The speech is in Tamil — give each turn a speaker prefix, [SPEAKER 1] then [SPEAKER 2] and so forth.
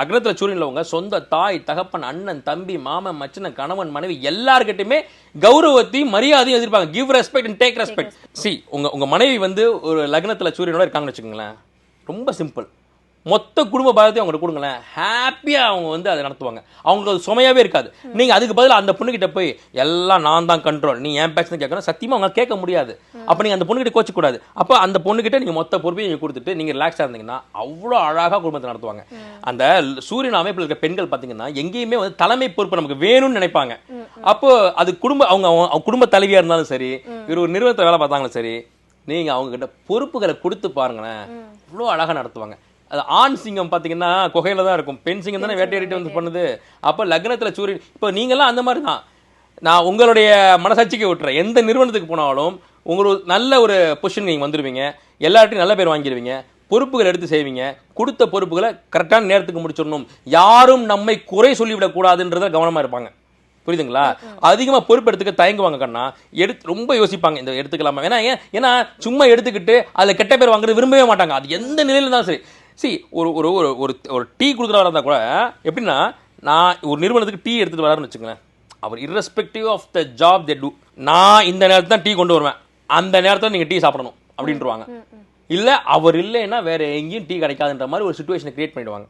[SPEAKER 1] லக்னத்துல சூரியன் உள்ளவங்க சொந்த தாய் தகப்பன் அண்ணன் தம்பி மாமன் மச்சன கணவன் மனைவி எல்லார்கிட்டயுமே கௌரவத்தையும் மரியாதையும் எதிர்பார்ப்பாங்க. Give respect and take respect. C உங்க மனைவி வந்து ஒரு லக்னத்துல சூரியனோட இருக்காங்கன்னு வச்சுக்கோங்களேன், ரொம்ப சிம்பிள். மொத்த குடும்ப பாரத்தையும் அவங்கள்ட்ட கொடுங்களேன், ஹாப்பியா அவங்க வந்து அதை நடத்துவாங்க. அவங்களுக்கு அது சுமையாவே இருக்காது. நீங்க அதுக்கு பதில் அந்த பொண்ணுகிட்ட போய் எல்லாம் நான் தான் கண்ட்ரோல், நீ ஏன் பேச்சு கேட்கணும், சத்தியமா அவங்க கேட்க முடியாது. அப்ப நீங்க அந்த பொண்ணுகிட்ட கோச்சு கூடாது. அப்ப அந்த பொண்ணுகிட்ட நீங்க மொத்த பொறுப்பையும் நீங்க கொடுத்துட்டு நீங்க ரிலாக்ஸா இருந்தீங்கன்னா அவ்வளோ அழகா குடும்பத்தை நடத்துவாங்க. அந்த சூரியன் அமைப்பில் இருக்க பெண்கள் பாத்தீங்கன்னா எங்கேயுமே வந்து தலைமை பொறுப்பு நமக்கு வேணும்னு நினைப்பாங்க. அப்போ அது அவங்க குடும்ப தலைவியா இருந்தாலும் சரி, இவர் ஒரு நிறுவனத்தை வேலை பார்த்தாங்களும் சரி, நீங்க அவங்க கிட்ட பொறுப்புகளை கொடுத்து பாருங்களேன், இவ்வளோ அழகா நடத்துவாங்க. அது ஆண் சிங்கம் பார்த்தீங்கன்னா குகையில தான் இருக்கும், பெண் சிங்கம் தானே வேட்டையாடிட்டு வந்து பண்ணுது. அப்போ லக்னத்தில் சூரியன், இப்போ நீங்கள்லாம் அந்த மாதிரி தான். நான் உங்களுடைய மனசாட்சிக்கு விட்டுறேன், எந்த நிறுவனத்துக்கு போனாலும் உங்களுக்கு நல்ல ஒரு பொசிஷன் நீங்கள் வந்துடுவீங்க, எல்லார்ட்டையும் நல்ல பேர் வாங்கிடுவீங்க, பொறுப்புகள் எடுத்து செய்வீங்க, கொடுத்த பொறுப்புகளை கரெக்டான நேரத்துக்கு முடிச்சிடணும், யாரும் நம்மை குறை சொல்லிவிடக்கூடாதுன்றத கவனமாக இருப்பாங்க. புரியுதுங்களா? அதிகமாக பொறுப்பு எடுத்துக்க தயங்குவாங்க கண்ணா, ரொம்ப யோசிப்பாங்க இந்த எடுத்துக்கலாமா. ஏன்னா சும்மா எடுத்துக்கிட்டு அதில் கெட்ட பேர் வாங்குறது விரும்பவே மாட்டாங்க. அது எந்த நிலையில இருந்தாலும் சரி. சி ஒரு டீ கொடுக்குறவரா இருந்தால் கூட எப்படின்னா, நான் ஒரு நிறுவனத்துக்கு டீ எடுத்துகிட்டு வராருன்னு வச்சுக்கோங்களேன், அவர் irrespective of the job they do, நான் இந்த நேரத்தில் தான் டீ கொண்டு வருவேன், அந்த நேரத்தில் நீங்கள் டீ சாப்பிடணும் அப்படின்ட்டுருவாங்க. இல்லை அவர் இல்லைன்னா வேற எங்கேயும் டீ கிடைக்காதுன்ற மாதிரி ஒரு சுச்சுவேஷனை கிரியேட் பண்ணிடுவாங்க.